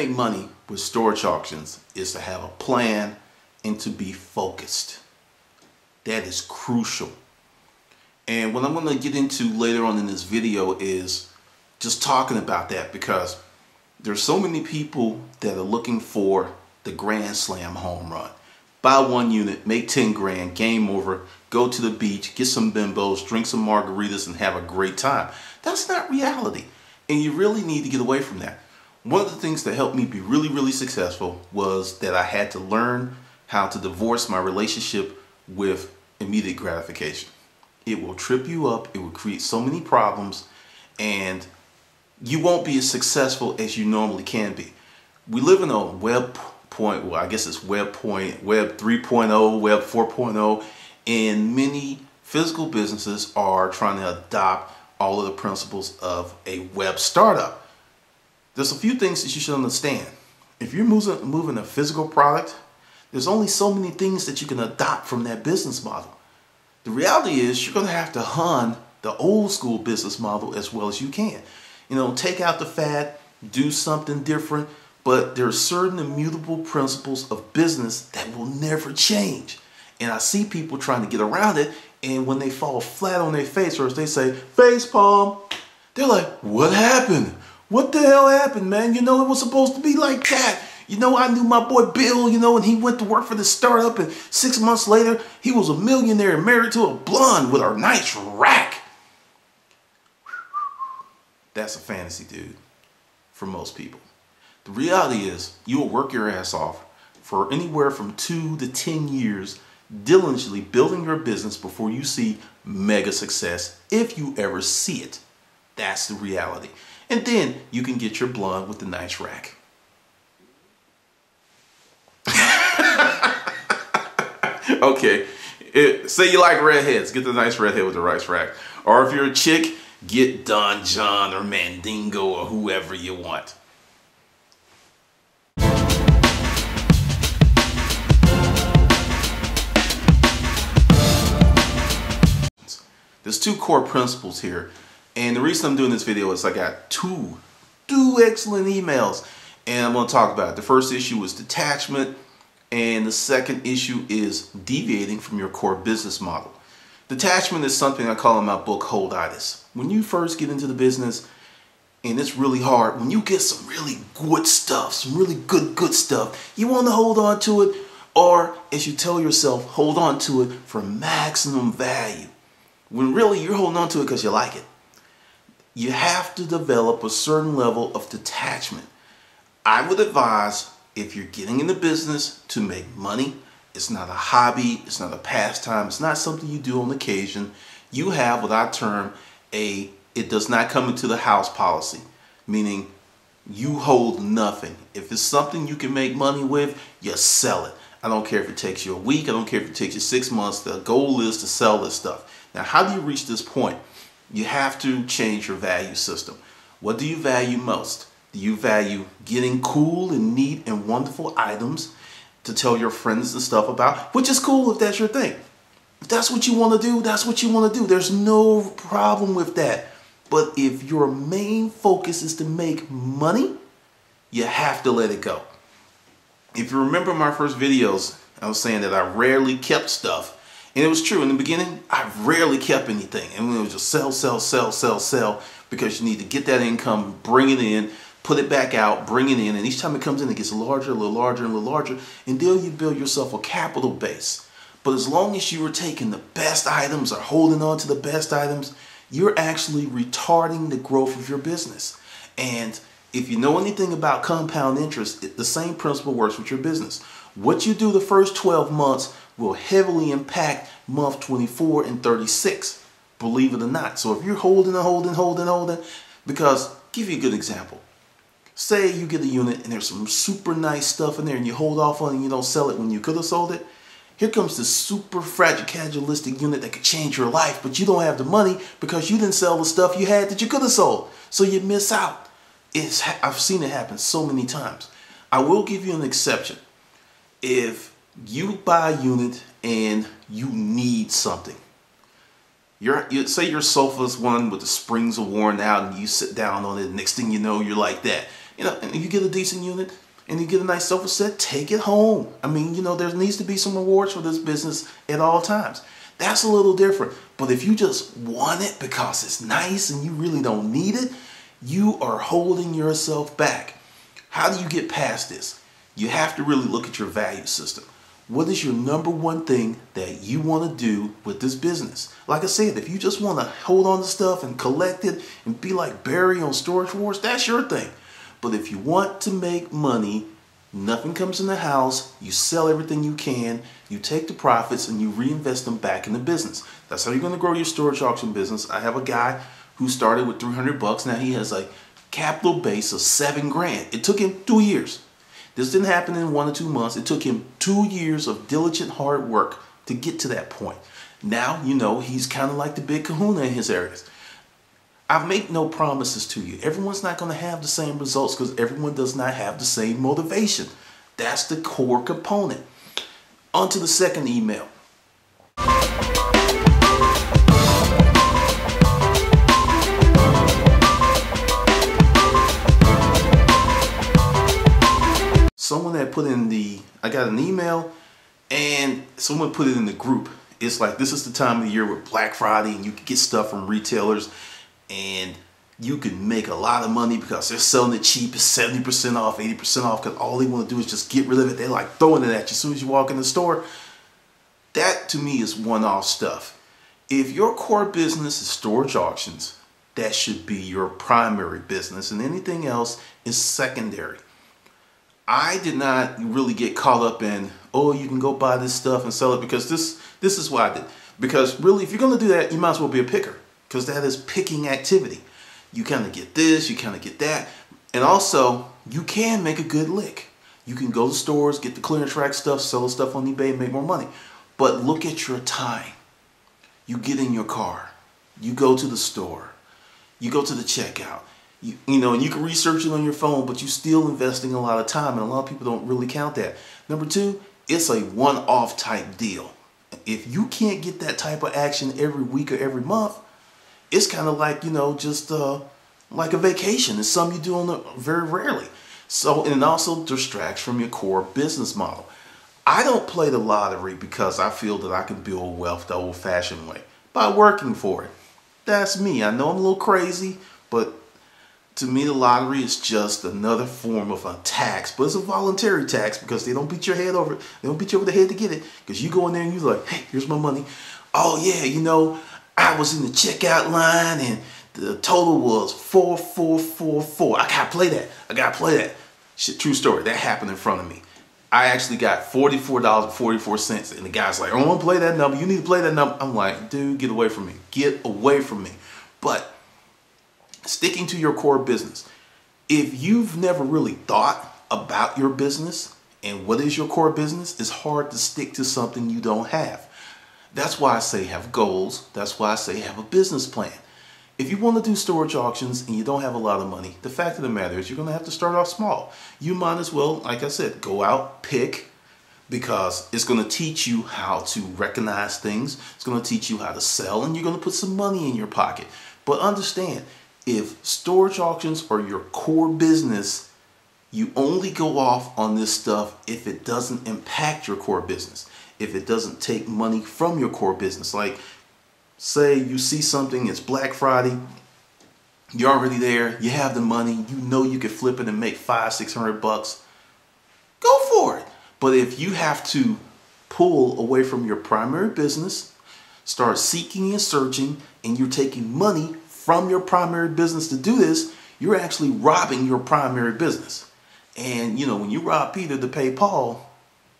make money with storage auctions is to have a plan and to be focused. That is crucial. And what I'm going to get into later on in this video is just talking about that, because there's so many people that are looking for the grand slam home run. Buy one unit, make 10 grand, game over, go to the beach, get some bimbos, drink some margaritas, and have a great time. That's not reality. And you really need to get away from that. One of the things that helped me be really, really successful was that I had to learn how to divorce my relationship with immediate gratification. It will trip you up. It will create so many problems, and you won't be as successful as you normally can be. We live in a web 3.0, Web 4.0, and many physical businesses are trying to adopt all of the principles of a web startup. There's a few things that you should understand. If you're moving a physical product, there's only so many things that you can adopt from that business model. The reality is you're going to have to hunt the old school business model as well as you can. You know, take out the fad, do something different, but there are certain immutable principles of business that will never change. And I see people trying to get around it, and when they fall flat on their face, or as they say, face palm, they're like, what happened? What the hell happened, man? You know, it was supposed to be like that. You know, I knew my boy Bill, you know, and he went to work for the startup, and 6 months later, he was a millionaire and married to a blonde with a nice rack. That's a fantasy, dude, for most people. The reality is you will work your ass off for anywhere from 2 to 10 years diligently building your business before you see mega success, if you ever see it. That's the reality. And then you can get your blonde with the nice rack. Okay, say you like redheads, get the nice redhead with the rice rack. Or if you're a chick, get Don John or Mandingo or whoever you want. There's 2 core principles here, and the reason I'm doing this video is I got two excellent emails, and I'm going to talk about it. The first issue is detachment, and the second issue is deviating from your core business model. Detachment is something I call in my book holditis. When you first get into the business, and it's really hard, when you get some really good stuff, some really good stuff, you want to hold on to it, or as you tell yourself, hold on to it for maximum value. When really you're holding on to it because you like it. You have to develop a certain level of detachment. I would advise, if you're getting into business to make money, it's not a hobby, it's not a pastime, it's not something you do on occasion. You have what I term it does not come into the house policy, meaning you hold nothing. If it's something you can make money with, you sell it. I don't care if it takes you a week, I don't care if it takes you 6 months, the goal is to sell this stuff. Now, how do you reach this point? You have to change your value system. What do you value most? Do you value getting cool and neat and wonderful items to tell your friends and stuff about? Which is cool if that's your thing. If that's what you want to do, that's what you want to do. There's no problem with that. But if your main focus is to make money, you have to let it go. If you remember my first videos, I was saying that I rarely kept stuff. And it was true. In the beginning, I rarely kept anything. And it was just sell, because you need to get that income, bring it in, put it back out, bring it in. And each time it comes in, it gets larger, a little larger, and a little larger, until you build yourself a capital base. But as long as you are taking the best items or holding on to the best items, you're actually retarding the growth of your business. And if you know anything about compound interest, the same principle works with your business. What you do the first 12 months will heavily impact month 24 and 36, believe it or not. So if you're holding, because, give you a good example. Say you get a unit and there's some super nice stuff in there and you hold off on it and you don't sell it when you could have sold it. Here comes this super fragilistic unit that could change your life, but you don't have the money because you didn't sell the stuff you had that you could have sold. So you miss out. I've seen it happen so many times. I will give you an exception. If you buy a unit and you need something, say your sofa's one with the springs are worn out and you sit down on it, next thing you know, you're like that. You know, and if you get a decent unit and you get a nice sofa set, take it home. I mean, you know, there needs to be some rewards for this business at all times. That's a little different. But if you just want it because it's nice and you really don't need it, you are holding yourself back. How do you get past this? You have to really look at your value system. What is your number one thing that you want to do with this business? Like I said, if you just want to hold on to stuff and collect it and be like Barry on Storage Wars, that's your thing. But if you want to make money, nothing comes in the house, you sell everything you can, you take the profits and you reinvest them back in the business. That's how you're going to grow your storage auction business. I have a guy who started with 300 bucks. Now he has a capital base of $7,000. It took him 2 years. This didn't happen in 1 or 2 months. It took him 2 years of diligent hard work to get to that point. Now, you know, he's kind of like the big kahuna in his areas. I make no promises to you. Everyone's not going to have the same results because everyone does not have the same motivation. That's the core component. On to the second email. Someone that put in I got an email and someone put it in the group. It's like, this is the time of the year with Black Friday and you can get stuff from retailers and you can make a lot of money because they're selling it cheap. It's 70% off, 80% off, because all they want to do is just get rid of it. They're like throwing it at you as soon as you walk in the store. That to me is one-off stuff. If your core business is storage auctions, that should be your primary business and anything else is secondary. I did not really get caught up in, oh, you can go buy this stuff and sell it, because this is what I did. Because really, if you're going to do that, you might as well be a picker, because that is picking activity. You kind of get this, you kind of get that. And also, you can make a good lick. You can go to stores, get the clearance rack stuff, sell the stuff on eBay, and make more money. But look at your time. You get in your car. You go to the store. You go to the checkout. You know, and you can research it on your phone, but you're still investing a lot of time, and a lot of people don't really count that. Number two, it's a one-off type deal. If you can't get that type of action every week or every month, it's kind of like, you know, just like a vacation. It's something you do very rarely. So, and it also distracts from your core business model. I don't play the lottery because I feel that I can build wealth the old-fashioned way, by working for it. That's me. I know I'm a little crazy, but to me, the lottery is just another form of a tax, but it's a voluntary tax because they don't beat your head over. They don't beat you over the head to get it, because you go in there and you're like, hey, here's my money. Oh yeah, you know, I was in the checkout line and the total was 4444. I gotta play that. I gotta play that. Shit, true story. That happened in front of me. I actually got $44.44, and the guy's like, I don't want to play that number. You need to play that number. I'm like, dude, get away from me. Get away from me. But sticking to your core business. If you've never really thought about your business and what is your core business, it's hard to stick to something you don't have. That's why I say have goals. That's why I say have a business plan. If you want to do storage auctions and you don't have a lot of money, the fact of the matter is you're going to have to start off small. You might as well, like I said, go out, pick, because it's going to teach you how to recognize things. It's going to teach you how to sell, and you're going to put some money in your pocket. But understand, if storage auctions are your core business, you only go off on this stuff if it doesn't impact your core business. If it doesn't take money from your core business. Like, say you see something, it's Black Friday, you're already there, you have the money, you know you could flip it and make $500-600 bucks, go for it. But if you have to pull away from your primary business, start seeking and searching, and you're taking money from your primary business to do this, you're actually robbing your primary business. And you know, when you rob Peter to pay Paul,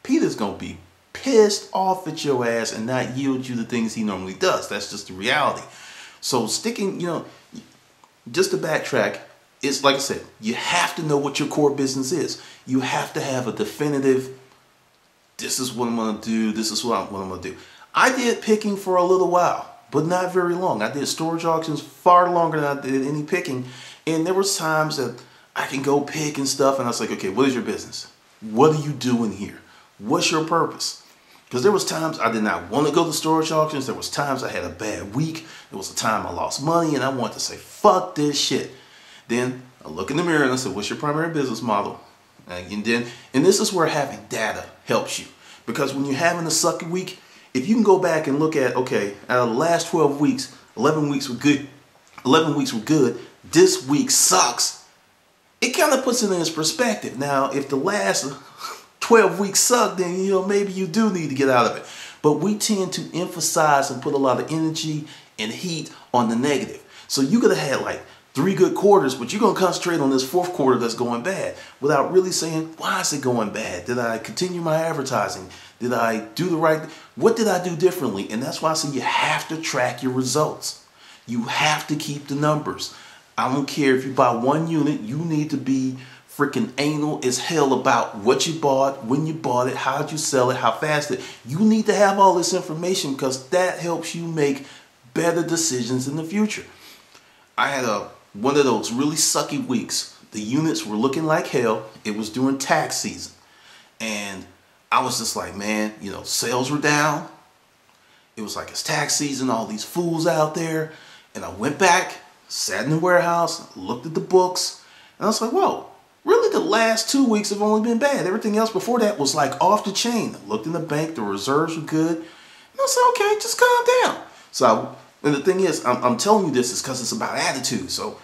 Peter's gonna be pissed off at your ass and not yield you the things he normally does. That's just the reality. So sticking, you know, just to backtrack, it's like I said, you have to know what your core business is. You have to have a definitive, this is what I'm gonna do, this is what I'm gonna do. I did picking for a little while, but not very long. I did storage auctions far longer than I did any picking. And there was times that I can go pick and stuff, and I was like, okay, what is your business? What are you doing here? What's your purpose? Because there was times I did not want to go to storage auctions. There was times I had a bad week. There was a time I lost money, and I wanted to say, fuck this shit. Then I look in the mirror and I said, what's your primary business model? And this is where having data helps you. Because when you're having a sucky week, if you can go back and look at, okay, out of the last 12 weeks, 11 weeks were good. 11 weeks were good. This week sucks. It kind of puts it in its perspective. Now, if the last 12 weeks suck, then, maybe you do need to get out of it. But we tend to emphasize and put a lot of energy and heat on the negative. So you could have had like 3 good quarters, but you're going to concentrate on this 4th quarter that's going bad without really saying, why is it going bad? Did I continue my advertising? Did I do the right? What did I do differently? And that's why I say you have to track your results. You have to keep the numbers. I don't care if you buy 1 unit, you need to be freaking anal as hell about what you bought, when you bought it, how did you sell it, how fast it. You need to have all this information because that helps you make better decisions in the future. I had one of those really sucky weeks. The units were looking like hell. It was during tax season. And I was just like, man, sales were down. It was like it's tax season, all these fools out there. And I went back, sat in the warehouse, looked at the books, and I was like, whoa, really the last 2 weeks have only been bad. Everything else before that was like off the chain. I looked in the bank, the reserves were good. And I said, okay, just calm down. And the thing is, I'm telling you this is because it's about attitude. So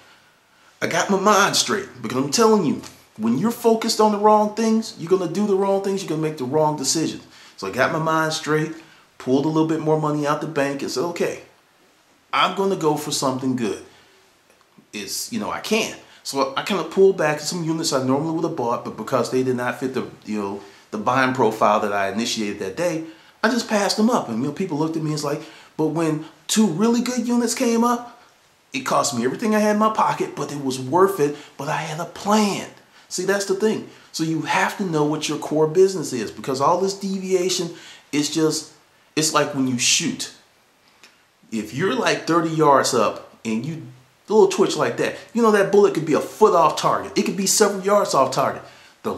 I got my mind straight because I'm telling you, when you're focused on the wrong things, you're going to do the wrong things. You're going to make the wrong decisions. So I got my mind straight, pulled a little bit more money out the bank and said, okay, I'm going to go for something good. I can. So I kind of pulled back some units I normally would have bought, but because they did not fit the buying profile that I initiated that day, I just passed them up. And people looked at me and it's like, but when 2 really good units came up, it cost me everything I had in my pocket, but it was worth it. But I had a plan. See, that's the thing. So you have to know what your core business is because all this deviation is it's like when you shoot. If you're like 30 yards up and you a little twitch like that, that bullet could be a foot off target. It could be several yards off target. The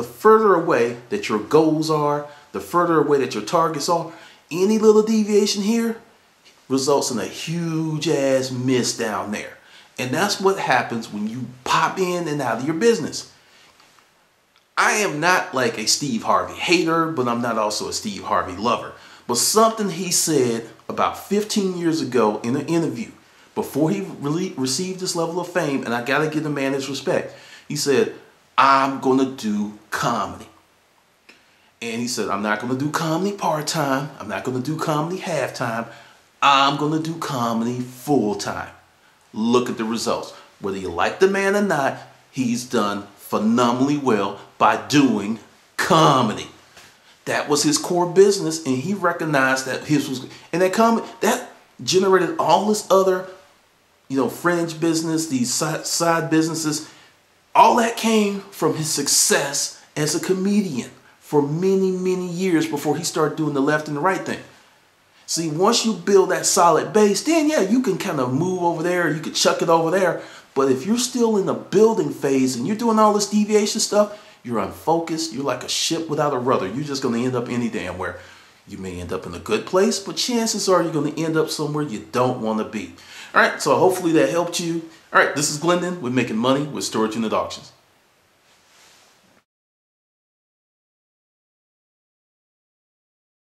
further away that your goals are, the further away that your targets are, any little deviation here results in a huge ass miss down there. And that's what happens when you pop in and out of your business. I am not like a Steve Harvey hater, but I'm not also a Steve Harvey lover. But something he said about 15 years ago in an interview, before he really received this level of fame, and I got to give the man his respect, he said, I'm going to do comedy. And he said, I'm not going to do comedy part-time. I'm not going to do comedy half-time. I'm going to do comedy full-time. Look at the results. Whether you like the man or not, he's done phenomenally well by doing comedy. That was his core business, and he recognized that his was, and that generated all this other, fringe business, these side businesses. All that came from his success as a comedian for many, many years before he started doing the left and the right thing. See, once you build that solid base, then yeah, you can kind of move over there, you can chuck it over there. But if you're still in the building phase and you're doing all this deviation stuff, you're unfocused. You're like a ship without a rudder. You're just going to end up any damn where. You may end up in a good place, but chances are you're going to end up somewhere you don't want to be. All right, so hopefully that helped you. All right, this is Glendon with Making Money with Storage Unit Auctions.